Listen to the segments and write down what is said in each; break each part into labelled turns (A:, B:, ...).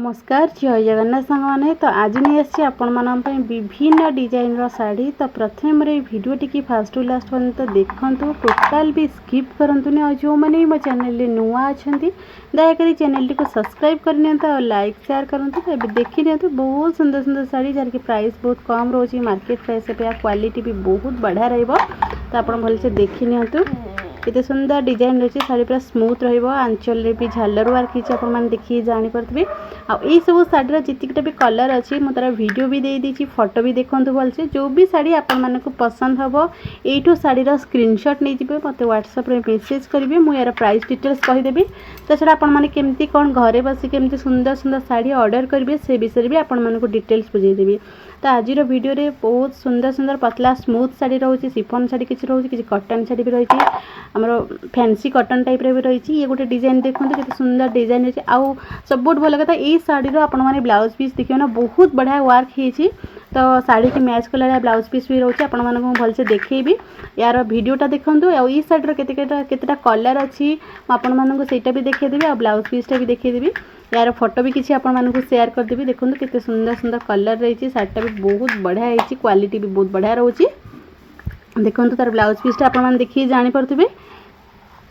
A: नमस्कार जय जगन्नाथ सांगने तो आज नहीं आसी आपण विभिन्न डिजाइन शाढ़ी तो प्रथम मोर भिडियो टी फास्ट टू लास्ट पर्यंत देखूँ टोटाल भी स्किप करंतुनी और जो मैंने मो चैनल नुआ अच्छा दयाकोरी चैनल टी को सब्सक्राइब करनी और लाइक शेयर करूँ तो देखी नि बहुत सुंदर सुंदर शाढ़ी जार की प्राइस बहुत कम रोचे मार्केट प्राइस क्वालिटी भी बहुत बढ़िया रहा आप भलसे देखी नि केते सुंदर डिजाइन रही शाढ़ी पूरा स्मूथ रंचल भी झालर वर्क होती देखिए जानीपे आई सब शाढ़ीर जितकीटा भी कलर अच्छी मुझे तार वीडियो भी दे दी फोटो भी देखूँ भलसे जो भी शाढ़ी आपण को पसंद हम यू शाढ़ीर स्क्रीनशॉट नहीं जाए मत व्हाट्सएप मेसेज करेंगे मुझे यार प्राइस डिटेल्स कहीदेवी ताछड़ा आपमती कौन घरे बस केमती सुंदर सुंदर शाढ़ी ऑर्डर करेंगे से विषय भी आपको डिटेल्स बुझेदेवी तो आज वीडियो रे बहुत सुंदर सुंदर पतला स्मूथ शाढ़ी रोचे सिफन शाढ़ी किसी रोचे किसी कटन शाढ़ी भी रही आमर फैंसी कटन टाइप भी रही ये गोटे डिजाइन देखते कितने सुंदर डिजाइन रही आउ सब भल कथा ये शाढ़ीर आपने ब्लाउज पीस देखिए ना बहुत बढ़िया वर्क होती तो शाढ़ी की मैच कला ब्लाउज पीस भी रोचे आपको भलसे देखी यार वीडियोटा देखूँ आई शाढ़ीर केतेटा कलर अच्छी आपको भी देखीदेवी आ ब्लाउज पीसटा भी देखीदेवी यार फोटो भी किसी आपको शेयर करदेवी देखो कितने सुंदर सुंदर कलर रही शाढ़ीटा भी बहुत बढ़िया होती क्वालिटी भी बहुत बढ़िया रोचे देखो तार ब्लाउज पीसटा आप देखिए जानीपे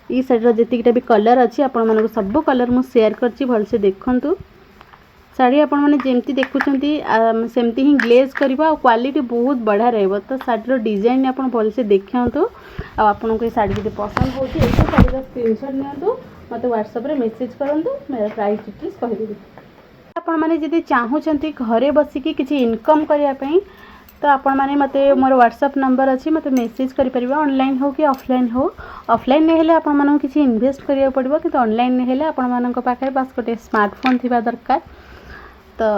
A: ये शाढ़ीर जीतकीटा भी कलर अच्छी आपको सब कलर मुझे शेयर करची भलसे देखूँ शाढ़ी आपमती देखुं सेमती ही ग्लेज करवा क्वालिटी बहुत बढ़िया रही तो शाढ़ीर डिजाइन आप भलसे देखूँ आपको ये शाढ़ी जो पसंद हो शाढ़ीर स्क्रीनशॉट नियंतु मत व्हाट्सएप मेसेज करूँ मेरा प्राइस डिटेल्स कहीदेवी आपड़ी चाहूँगी घरे बसिकी किसी इनकम करने तो आपण मैंने मत मोर व्हाट्सएप नंबर अच्छी मत मेसेज करें ऑनलाइन हो कि ऑफलाइन नहीं हेले आपण किसी इन्वेस्ट करिया पड़ो कि ऑनलाइन नहीं हेले आपण पाखे बस गोटे स्मार्टफोन थी दरकार तो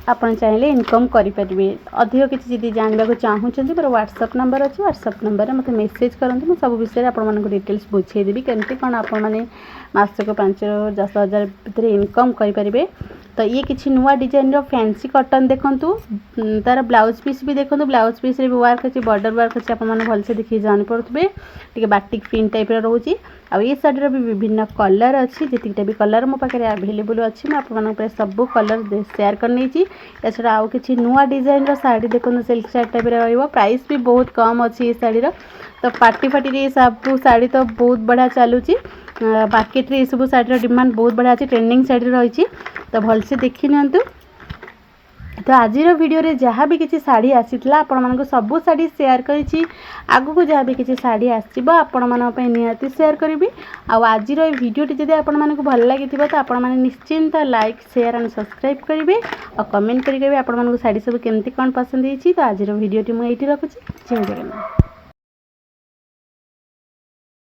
A: आपन चाहिए इनकम करेंगे अधिक किसी जब जानवा चाहूँगी मोर व्हाट्सएप नंबर अच्छे व्हाट्सएप नंबर मत मेसेज करते मुझे सब विषय आपको डिटेल्स बुझेदेवी केमती कौन आपने मासक 5-10,000 भितर इनकम करेंगे तो ये किसी नुआ डिजाइन फैंसी कटन देखूँ तार ब्लाउज पीस भी देखूँ ब्लाउज पीस भी वर्क अच्छी बॉर्डर वर्क अच्छी आपने भलसे देखिए जानीपे टे बाटिक प्रिंट टाइप रोचे आ ये शाढ़ीर भी विभिन्न कलर अच्छी जीतकीटा भी कलर मो पाखे आवेलेबल अच्छी मुझे सब कलर शेयर करनी छड़ा आउ कि नुआ डिजाइन शाढ़ी देखो सिल्क शाढ़ी टाइप रहा प्राइस भी बहुत कम अच्छी ये शाढ़ीर तो पार्टी फाटी सब शाढ़ी तो बहुत बढ़िया चलुची मार्केट रे सब शाढ़ीर डिमांड बहुत बढ़िया अच्छी ट्रेंडिंग शाढ़ी रही तो भलसे देखी नि तो आज वीडियो रे जहाँ भी किसी शाढ़ी आसीला आपण सब शाढ़ी शेयर करी आगु को जहाँ भी किसी शाढ़ी आसो आपण निहाती शेयर करी आज वीडियो जब आपको भल लगी तो आपण मैंने निश्चिंत लाइक शेयर एंड सब्सक्राइब करेंगे और कमेंट करेंगे आपण शाढ़ी सब केमती कौन पसंद होती तो आज वीडियो मुझे रखुच्छी जय जगन्नाथ।